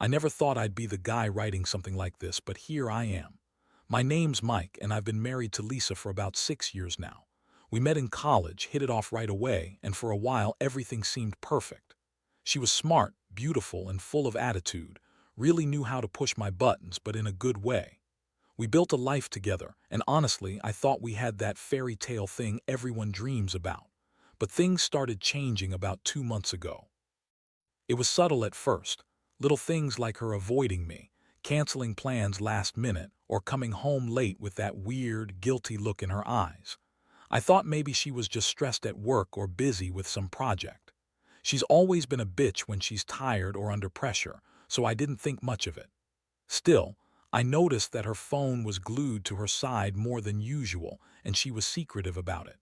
I never thought I'd be the guy writing something like this, but here I am. My name's Mike, and I've been married to Lisa for about 6 years now. We met in college, hit it off right away, and for a while everything seemed perfect. She was smart, beautiful, and full of attitude, really knew how to push my buttons, but in a good way. We built a life together, and honestly, I thought we had that fairy tale thing everyone dreams about. But things started changing about 2 months ago. It was subtle at first, little things like her avoiding me, canceling plans last minute, or coming home late with that weird, guilty look in her eyes. I thought maybe she was just stressed at work or busy with some project. She's always been a bitch when she's tired or under pressure, so I didn't think much of it. Still, I noticed that her phone was glued to her side more than usual, and she was secretive about it.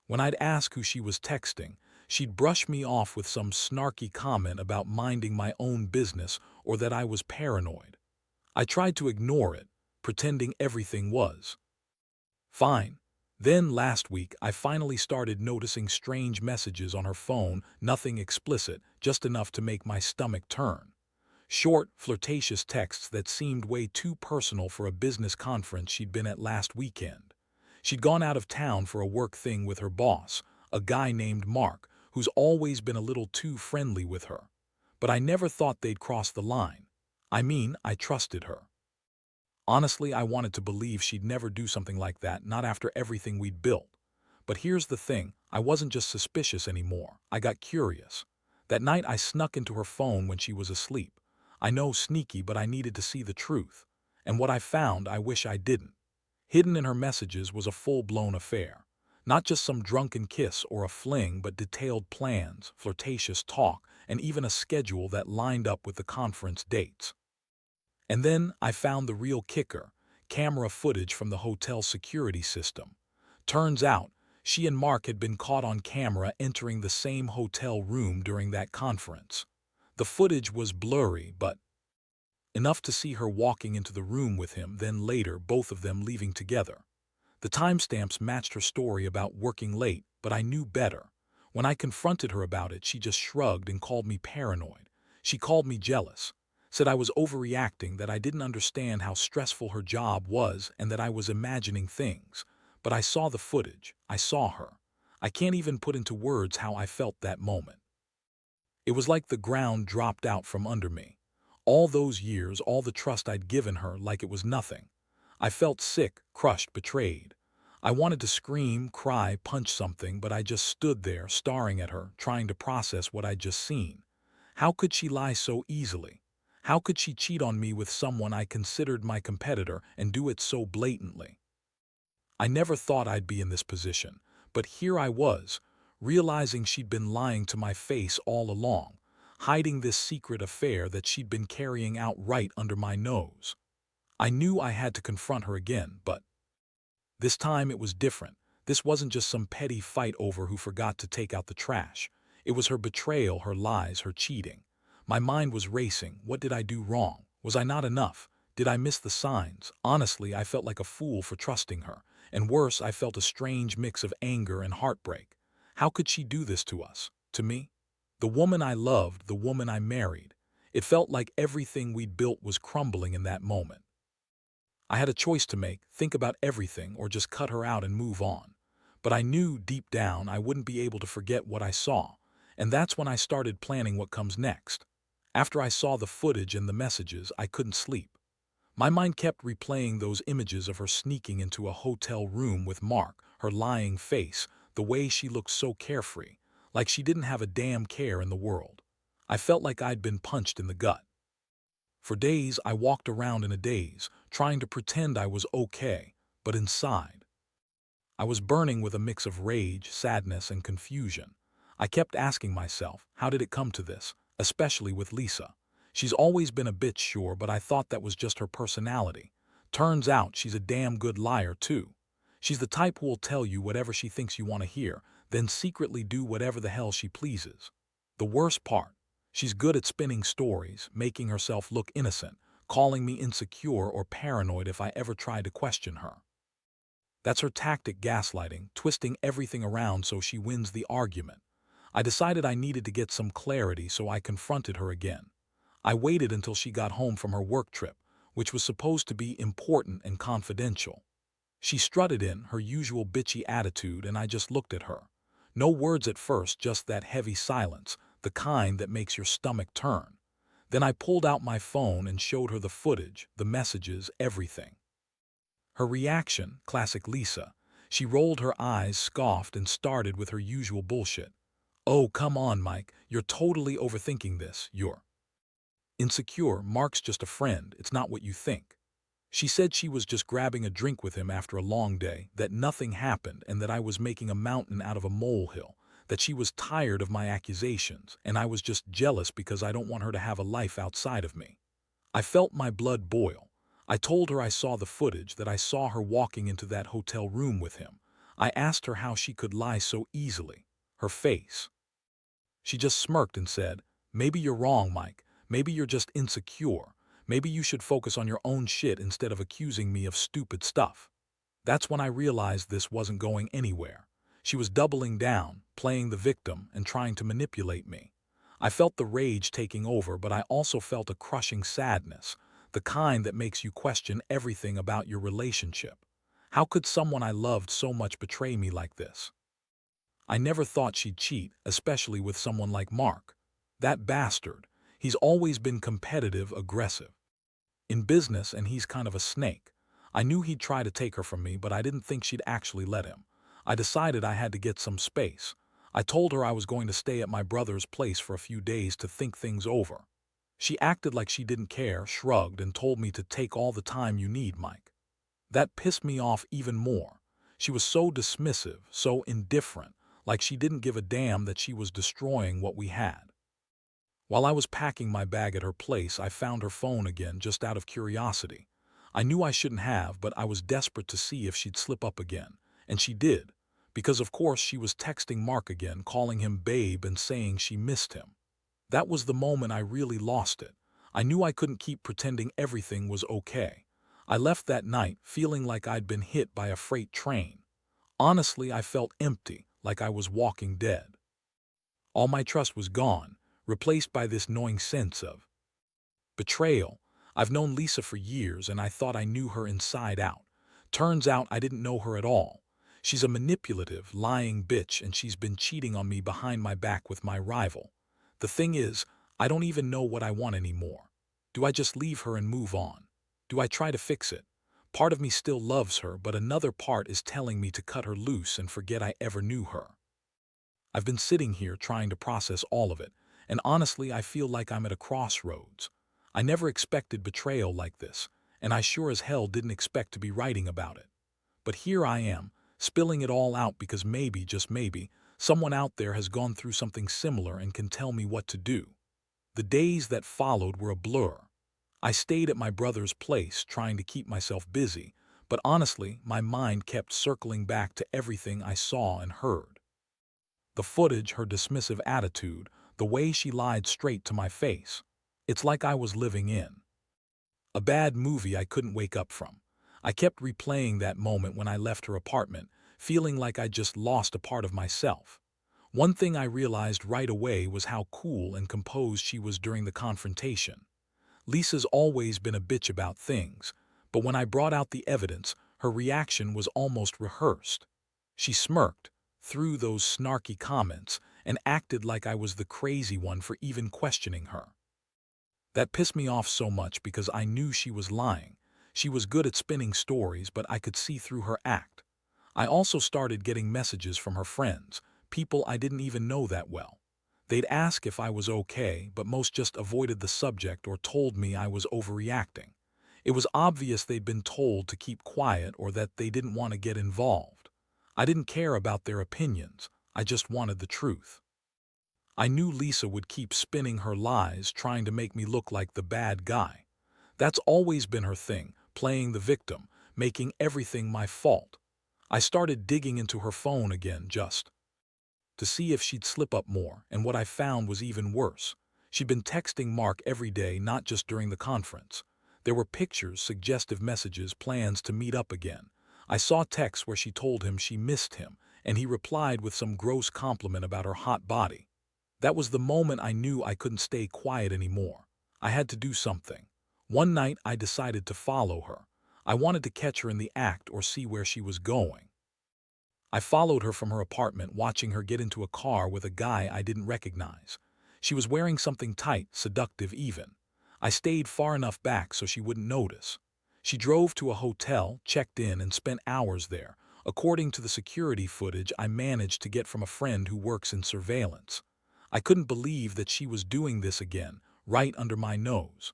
When I'd ask who she was texting, she'd brush me off with some snarky comment about minding my own business or that I was paranoid. I tried to ignore it, pretending everything was fine. Then last week, I finally started noticing strange messages on her phone, nothing explicit, just enough to make my stomach turn. Short, flirtatious texts that seemed way too personal for a business conference she'd been at last weekend. She'd gone out of town for a work thing with her boss, a guy named Mark, who's always been a little too friendly with her. But I never thought they'd cross the line. I mean, I trusted her. Honestly, I wanted to believe she'd never do something like that, not after everything we'd built. But here's the thing, I wasn't just suspicious anymore. I got curious. That night I snuck into her phone when she was asleep. I know, sneaky, but I needed to see the truth. And what I found, I wish I didn't. Hidden in her messages was a full-blown affair. Not just some drunken kiss or a fling, but detailed plans, flirtatious talk, and even a schedule that lined up with the conference dates. And then I found the real kicker, camera footage from the hotel security system. Turns out, she and Mark had been caught on camera entering the same hotel room during that conference. The footage was blurry, but enough to see her walking into the room with him, then later both of them leaving together. The timestamps matched her story about working late, but I knew better. When I confronted her about it, she just shrugged and called me paranoid. She called me jealous, said I was overreacting, that I didn't understand how stressful her job was, and that I was imagining things. But I saw the footage. I saw her. I can't even put into words how I felt that moment. It was like the ground dropped out from under me. All those years, all the trust I'd given her, like it was nothing. I felt sick, crushed, betrayed. I wanted to scream, cry, punch something, but I just stood there, staring at her, trying to process what I'd just seen. How could she lie so easily? How could she cheat on me with someone I considered my competitor and do it so blatantly? I never thought I'd be in this position, but here I was, realizing she'd been lying to my face all along, hiding this secret affair that she'd been carrying out right under my nose. I knew I had to confront her again, but this time it was different. This wasn't just some petty fight over who forgot to take out the trash. It was her betrayal, her lies, her cheating. My mind was racing. What did I do wrong? Was I not enough? Did I miss the signs? Honestly, I felt like a fool for trusting her. And worse, I felt a strange mix of anger and heartbreak. How could she do this to us? To me? The woman I loved, the woman I married. It felt like everything we'd built was crumbling in that moment. I had a choice to make, think about everything or just cut her out and move on. But I knew deep down I wouldn't be able to forget what I saw, and that's when I started planning what comes next. After I saw the footage and the messages, I couldn't sleep. My mind kept replaying those images of her sneaking into a hotel room with Mark, her lying face, the way she looked so carefree, like she didn't have a damn care in the world. I felt like I'd been punched in the gut. For days, I walked around in a daze, trying to pretend I was okay, but inside, I was burning with a mix of rage, sadness, and confusion. I kept asking myself, how did it come to this, especially with Lisa? She's always been a bitch, sure, but I thought that was just her personality. Turns out she's a damn good liar, too. She's the type who will tell you whatever she thinks you want to hear, then secretly do whatever the hell she pleases. The worst part, she's good at spinning stories, making herself look innocent, calling me insecure or paranoid if I ever try to question her. That's her tactic, gaslighting, twisting everything around so she wins the argument. I decided I needed to get some clarity, so I confronted her again. I waited until she got home from her work trip, which was supposed to be important and confidential. She strutted in, her usual bitchy attitude, and I just looked at her. No words at first, just that heavy silence, the kind that makes your stomach turn. Then I pulled out my phone and showed her the footage, the messages, everything. Her reaction, classic Lisa. She rolled her eyes, scoffed, and started with her usual bullshit. "Oh, come on, Mike. You're totally overthinking this. You're insecure. Mark's just a friend. It's not what you think." She said she was just grabbing a drink with him after a long day, that nothing happened, and that I was making a mountain out of a molehill, that she was tired of my accusations, and I was just jealous because I don't want her to have a life outside of me. I felt my blood boil. I told her I saw the footage, that I saw her walking into that hotel room with him. I asked her how she could lie so easily. Her face. She just smirked and said, "Maybe you're wrong, Mike. Maybe you're just insecure. Maybe you should focus on your own shit instead of accusing me of stupid stuff." That's when I realized this wasn't going anywhere. She was doubling down, playing the victim, and trying to manipulate me. I felt the rage taking over, but I also felt a crushing sadness, the kind that makes you question everything about your relationship. How could someone I loved so much betray me like this? I never thought she'd cheat, especially with someone like Mark. That bastard. He's always been competitive, aggressive in business, and he's kind of a snake. I knew he'd try to take her from me, but I didn't think she'd actually let him. I decided I had to get some space. I told her I was going to stay at my brother's place for a few days to think things over. She acted like she didn't care, shrugged, and told me to take all the time you need, Mike. That pissed me off even more. She was so dismissive, so indifferent, like she didn't give a damn that she was destroying what we had. While I was packing my bag at her place, I found her phone again, just out of curiosity. I knew I shouldn't have, but I was desperate to see if she'd slip up again. And she did. Because of course she was texting Mark again, calling him babe and saying she missed him. That was the moment I really lost it. I knew I couldn't keep pretending everything was okay. I left that night feeling like I'd been hit by a freight train. Honestly, I felt empty, like I was walking dead. All my trust was gone, replaced by this gnawing sense of betrayal. I've known Lisa for years, and I thought I knew her inside out. Turns out I didn't know her at all. She's a manipulative, lying bitch, and she's been cheating on me behind my back with my rival. The thing is, I don't even know what I want anymore. Do I just leave her and move on? Do I try to fix it? Part of me still loves her, but another part is telling me to cut her loose and forget I ever knew her. I've been sitting here trying to process all of it, and honestly I feel like I'm at a crossroads. I never expected betrayal like this, and I sure as hell didn't expect to be writing about it. But here I am, spilling it all out because maybe, just maybe, someone out there has gone through something similar and can tell me what to do. The days that followed were a blur. I stayed at my brother's place trying to keep myself busy, but honestly, my mind kept circling back to everything I saw and heard. The footage, her dismissive attitude, the way she lied straight to my face. It's like I was living in a bad movie I couldn't wake up from. I kept replaying that moment when I left her apartment, feeling like I'd just lost a part of myself. One thing I realized right away was how cool and composed she was during the confrontation. Lisa's always been a bitch about things, but when I brought out the evidence, her reaction was almost rehearsed. She smirked, threw those snarky comments, and acted like I was the crazy one for even questioning her. That pissed me off so much because I knew she was lying. She was good at spinning stories, but I could see through her act. I also started getting messages from her friends, people I didn't even know that well. They'd ask if I was okay, but most just avoided the subject or told me I was overreacting. It was obvious they'd been told to keep quiet or that they didn't want to get involved. I didn't care about their opinions, I just wanted the truth. I knew Lisa would keep spinning her lies, trying to make me look like the bad guy. That's always been her thing, playing the victim, making everything my fault. I started digging into her phone again just to see if she'd slip up more, and what I found was even worse. She'd been texting Mark every day, not just during the conference. There were pictures, suggestive messages, plans to meet up again. I saw texts where she told him she missed him, and he replied with some gross compliment about her hot body. That was the moment I knew I couldn't stay quiet anymore. I had to do something. One night I decided to follow her. I wanted to catch her in the act or see where she was going. I followed her from her apartment, watching her get into a car with a guy I didn't recognize. She was wearing something tight, seductive even. I stayed far enough back so she wouldn't notice. She drove to a hotel, checked in, and spent hours there, according to the security footage I managed to get from a friend who works in surveillance. I couldn't believe that she was doing this again, right under my nose.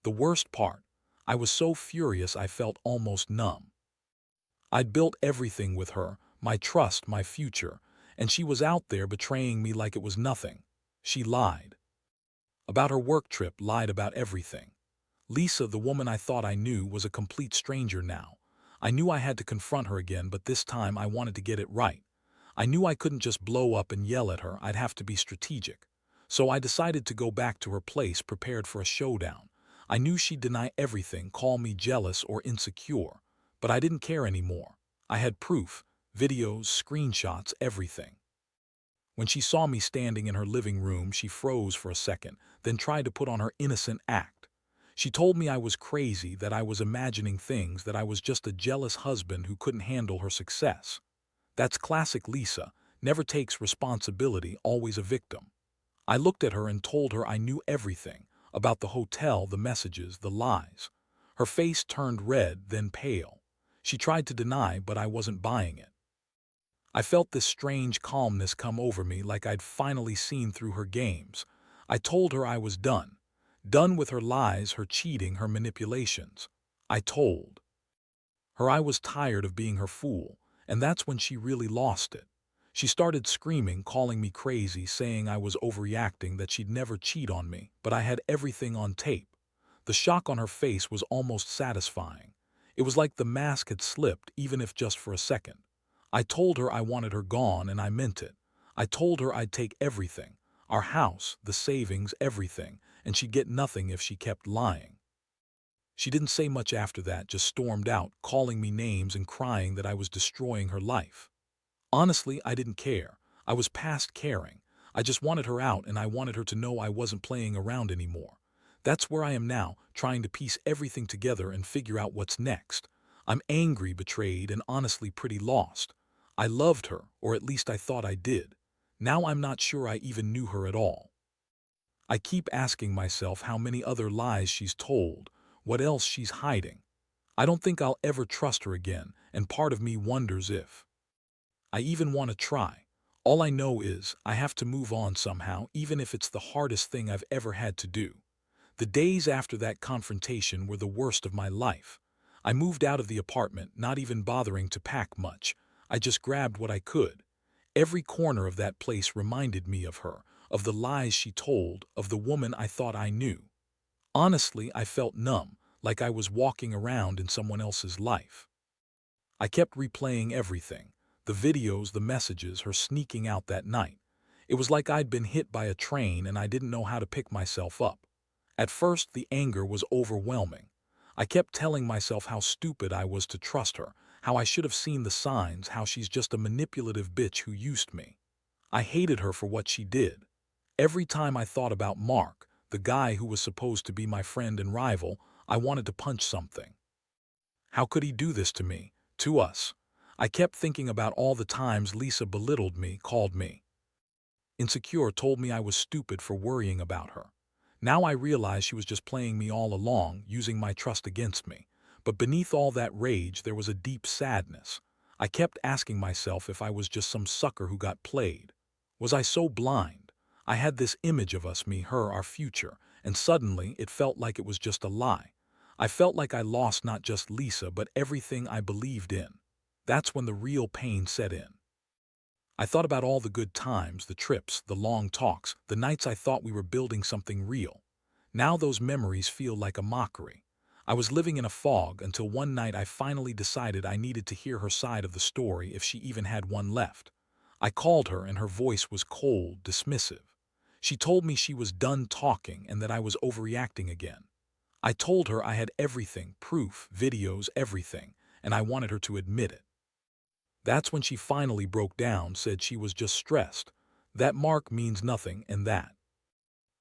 The worst part, I was so furious I felt almost numb. I'd built everything with her, my trust, my future, and she was out there betraying me like it was nothing. She lied. About her work trip, lied about everything. Lisa, the woman I thought I knew, was a complete stranger now. I knew I had to confront her again, but this time I wanted to get it right. I knew I couldn't just blow up and yell at her, I'd have to be strategic. So I decided to go back to her place, prepared for a showdown. I knew she'd deny everything, call me jealous or insecure. But I didn't care anymore. I had proof, videos, screenshots, everything. When she saw me standing in her living room, she froze for a second, then tried to put on her innocent act. She told me I was crazy, that I was imagining things, that I was just a jealous husband who couldn't handle her success. That's classic Lisa, never takes responsibility, always a victim. I looked at her and told her I knew everything, about the hotel, the messages, the lies. Her face turned red, then pale. She tried to deny, but I wasn't buying it. I felt this strange calmness come over me, like I'd finally seen through her games. I told her I was done. Done with her lies, her cheating, her manipulations. I told her I was tired of being her fool, and that's when she really lost it. She started screaming, calling me crazy, saying I was overreacting, that she'd never cheat on me, but I had everything on tape. The shock on her face was almost satisfying. It was like the mask had slipped, even if just for a second. I told her I wanted her gone, and I meant it. I told her I'd take everything, our house, the savings, everything, and she'd get nothing if she kept lying. She didn't say much after that, just stormed out, calling me names and crying that I was destroying her life. Honestly, I didn't care. I was past caring. I just wanted her out, and I wanted her to know I wasn't playing around anymore. That's where I am now, trying to piece everything together and figure out what's next. I'm angry, betrayed, and honestly pretty lost. I loved her, or at least I thought I did. Now I'm not sure I even knew her at all. I keep asking myself how many other lies she's told, what else she's hiding. I don't think I'll ever trust her again, and part of me wonders if I even want to try. All I know is I have to move on somehow, even if it's the hardest thing I've ever had to do. The days after that confrontation were the worst of my life. I moved out of the apartment, not even bothering to pack much. I just grabbed what I could. Every corner of that place reminded me of her, of the lies she told, of the woman I thought I knew. Honestly, I felt numb, like I was walking around in someone else's life. I kept replaying everything, the videos, the messages, her sneaking out that night. It was like I'd been hit by a train and I didn't know how to pick myself up. At first, the anger was overwhelming. I kept telling myself how stupid I was to trust her, how I should have seen the signs, how she's just a manipulative bitch who used me. I hated her for what she did. Every time I thought about Mark, the guy who was supposed to be my friend and rival, I wanted to punch something. How could he do this to me, to us? I kept thinking about all the times Lisa belittled me, called me insecure, told me I was stupid for worrying about her. Now I realize she was just playing me all along, using my trust against me. But beneath all that rage, there was a deep sadness. I kept asking myself if I was just some sucker who got played. Was I so blind? I had this image of us, me, her, our future, and suddenly it felt like it was just a lie. I felt like I lost not just Lisa, but everything I believed in. That's when the real pain set in. I thought about all the good times, the trips, the long talks, the nights I thought we were building something real. Now those memories feel like a mockery. I was living in a fog until one night I finally decided I needed to hear her side of the story, if she even had one left. I called her and her voice was cold, dismissive. She told me she was done talking and that I was overreacting again. I told her I had everything, proof, videos, everything, and I wanted her to admit it. That's when she finally broke down, said she was just stressed, that Mark means nothing, and that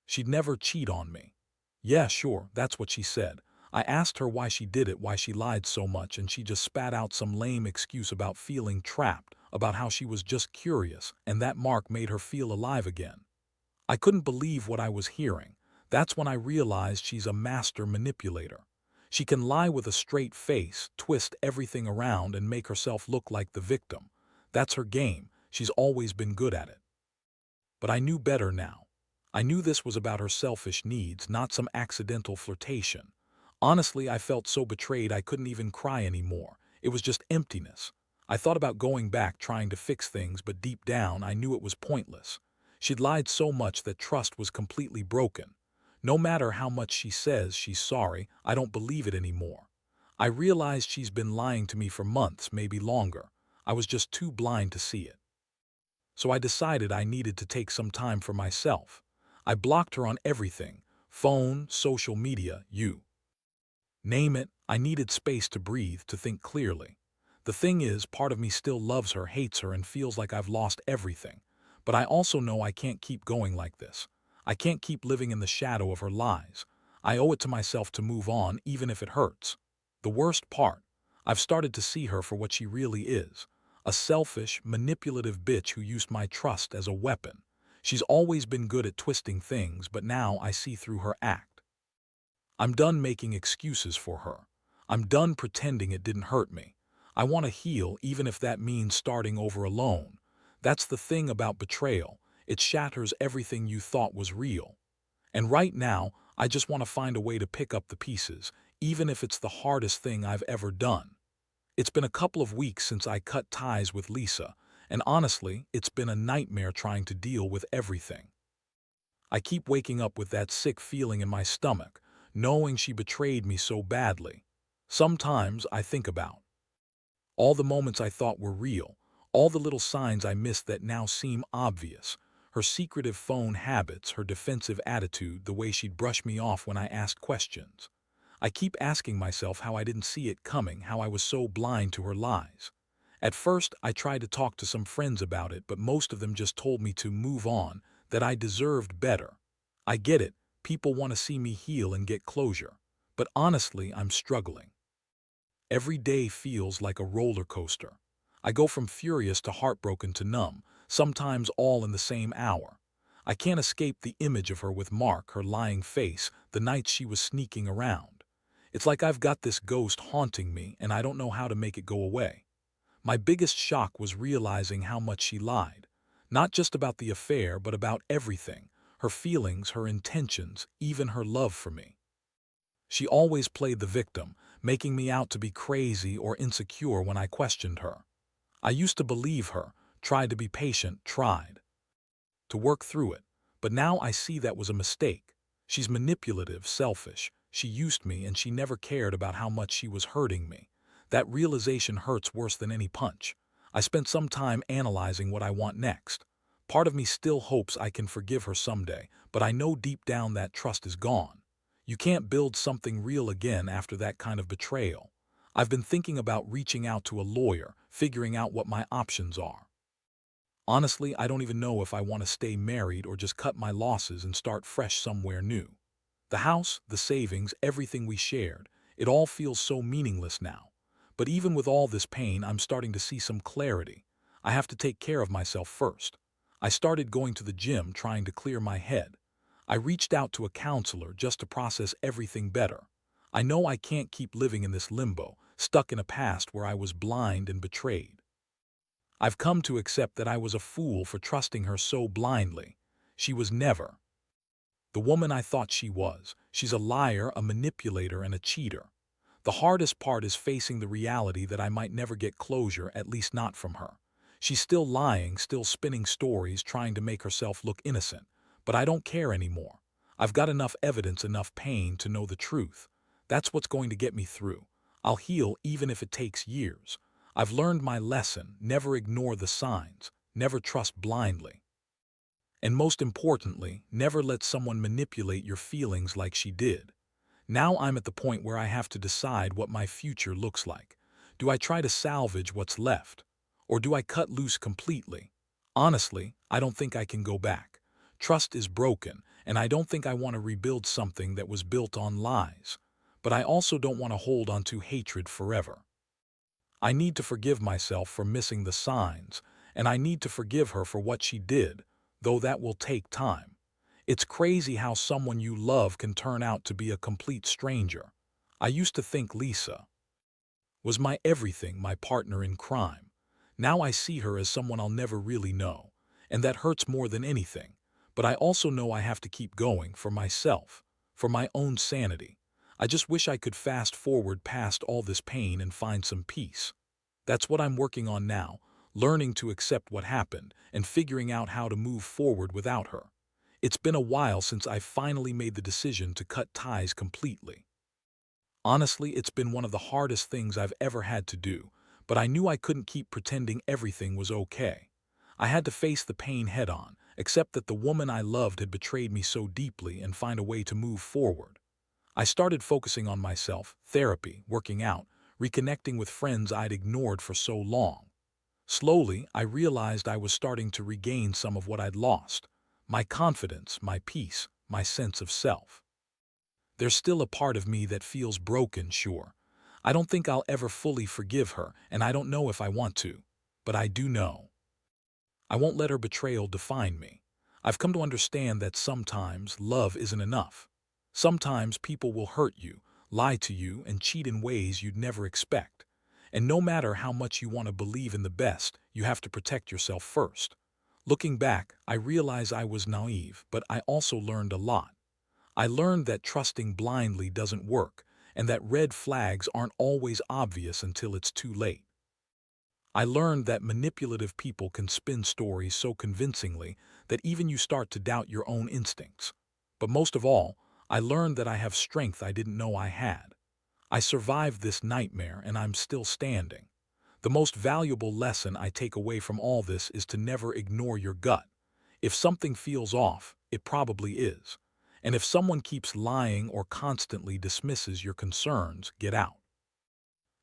she'd never cheat on me. Yeah, sure, that's what she said. I asked her why she did it, why she lied so much, and she just spat out some lame excuse about feeling trapped, about how she was just curious, and that Mark made her feel alive again. I couldn't believe what I was hearing. That's when I realized she's a master manipulator. She can lie with a straight face, twist everything around, and make herself look like the victim. That's her game. She's always been good at it. But I knew better now. I knew this was about her selfish needs, not some accidental flirtation. Honestly, I felt so betrayed I couldn't even cry anymore. It was just emptiness. I thought about going back, trying to fix things, but deep down I knew it was pointless. She'd lied so much that trust was completely broken. No matter how much she says she's sorry, I don't believe it anymore. I realized she's been lying to me for months, maybe longer. I was just too blind to see it. So I decided I needed to take some time for myself. I blocked her on everything: phone, social media, you name it. I needed space to breathe, to think clearly. The thing is, part of me still loves her, hates her, and feels like I've lost everything. But I also know I can't keep going like this. I can't keep living in the shadow of her lies. I owe it to myself to move on, even if it hurts. The worst part, I've started to see her for what she really is: a selfish, manipulative bitch who used my trust as a weapon. She's always been good at twisting things, but now I see through her act. I'm done making excuses for her. I'm done pretending it didn't hurt me. I want to heal, even if that means starting over alone. That's the thing about betrayal. It shatters everything you thought was real. And right now, I just want to find a way to pick up the pieces, even if it's the hardest thing I've ever done. It's been a couple of weeks since I cut ties with Lisa, and honestly, it's been a nightmare trying to deal with everything. I keep waking up with that sick feeling in my stomach, knowing she betrayed me so badly. Sometimes I think about all the moments I thought were real, all the little signs I missed that now seem obvious: her secretive phone habits, her defensive attitude, the way she'd brush me off when I asked questions. I keep asking myself how I didn't see it coming, how I was so blind to her lies. At first, I tried to talk to some friends about it, but most of them just told me to move on, that I deserved better. I get it, people want to see me heal and get closure. But honestly, I'm struggling. Every day feels like a roller coaster. I go from furious to heartbroken to numb, sometimes all in the same hour. I can't escape the image of her with Mark, her lying face, the nights she was sneaking around. It's like I've got this ghost haunting me and I don't know how to make it go away. My biggest shock was realizing how much she lied. Not just about the affair, but about everything: her feelings, her intentions, even her love for me. She always played the victim, making me out to be crazy or insecure when I questioned her. I used to believe her, tried to be patient, tried to work through it. But now I see that was a mistake. She's manipulative, selfish. She used me, and she never cared about how much she was hurting me. That realization hurts worse than any punch. I spent some time analyzing what I want next. Part of me still hopes I can forgive her someday, but I know deep down that trust is gone. You can't build something real again after that kind of betrayal. I've been thinking about reaching out to a lawyer, figuring out what my options are. Honestly, I don't even know if I want to stay married or just cut my losses and start fresh somewhere new. The house, the savings, everything we shared, it all feels so meaningless now. But even with all this pain, I'm starting to see some clarity. I have to take care of myself first. I started going to the gym, trying to clear my head. I reached out to a counselor just to process everything better. I know I can't keep living in this limbo, stuck in a past where I was blind and betrayed. I've come to accept that I was a fool for trusting her so blindly. She was never the woman I thought she was. She's a liar, a manipulator, and a cheater. The hardest part is facing the reality that I might never get closure, at least not from her. She's still lying, still spinning stories, trying to make herself look innocent. But I don't care anymore. I've got enough evidence, enough pain to know the truth. That's what's going to get me through. I'll heal even if it takes years. I've learned my lesson: never ignore the signs, never trust blindly. And most importantly, never let someone manipulate your feelings like she did. Now I'm at the point where I have to decide what my future looks like. Do I try to salvage what's left? Or do I cut loose completely? Honestly, I don't think I can go back. Trust is broken, and I don't think I want to rebuild something that was built on lies. But I also don't want to hold on to hatred forever. I need to forgive myself for missing the signs, and I need to forgive her for what she did, though that will take time. It's crazy how someone you love can turn out to be a complete stranger. I used to think Lisa was my everything, my partner in crime. Now I see her as someone I'll never really know, and that hurts more than anything. But I also know I have to keep going for myself, for my own sanity. I just wish I could fast forward past all this pain and find some peace. That's what I'm working on now, learning to accept what happened and figuring out how to move forward without her. It's been a while since I finally made the decision to cut ties completely. Honestly, it's been one of the hardest things I've ever had to do, but I knew I couldn't keep pretending everything was okay. I had to face the pain head on, accept that the woman I loved had betrayed me so deeply and find a way to move forward. I started focusing on myself, therapy, working out, reconnecting with friends I'd ignored for so long. Slowly, I realized I was starting to regain some of what I'd lost: my confidence, my peace, my sense of self. There's still a part of me that feels broken, sure. I don't think I'll ever fully forgive her, and I don't know if I want to. But I do know I won't let her betrayal define me. I've come to understand that sometimes love isn't enough. Sometimes people will hurt you, lie to you, and cheat in ways you'd never expect. And no matter how much you want to believe in the best, you have to protect yourself first. Looking back, I realize I was naive, but I also learned a lot. I learned that trusting blindly doesn't work, and that red flags aren't always obvious until it's too late. I learned that manipulative people can spin stories so convincingly that even you start to doubt your own instincts. But most of all, I learned that I have strength I didn't know I had. I survived this nightmare and I'm still standing. The most valuable lesson I take away from all this is to never ignore your gut. If something feels off, it probably is. And if someone keeps lying or constantly dismisses your concerns, get out.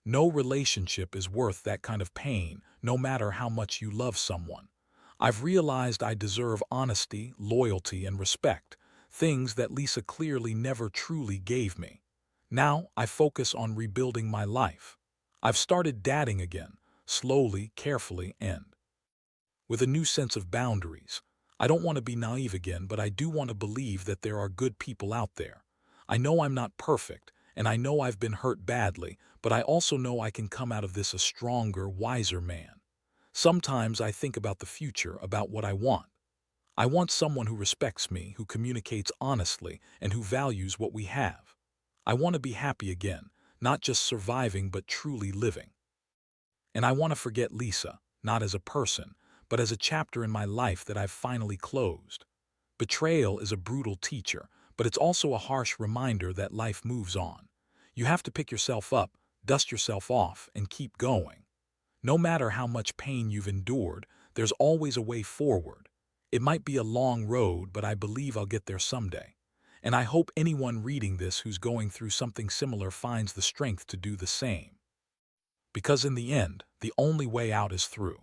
No relationship is worth that kind of pain, no matter how much you love someone. I've realized I deserve honesty, loyalty, and respect, things that Lisa clearly never truly gave me. Now I focus on rebuilding my life. I've started dating again, slowly, carefully, and with a new sense of boundaries. I don't want to be naive again, but I do want to believe that there are good people out there. I know I'm not perfect, and I know I've been hurt badly, but I also know I can come out of this a stronger, wiser man. Sometimes I think about the future, about what I want. I want someone who respects me, who communicates honestly, and who values what we have. I want to be happy again, not just surviving but truly living. And I want to forget Lisa, not as a person, but as a chapter in my life that I've finally closed. Betrayal is a brutal teacher, but it's also a harsh reminder that life moves on. You have to pick yourself up, dust yourself off, and keep going. No matter how much pain you've endured, there's always a way forward. It might be a long road, but I believe I'll get there someday. And I hope anyone reading this who's going through something similar finds the strength to do the same. Because in the end, the only way out is through.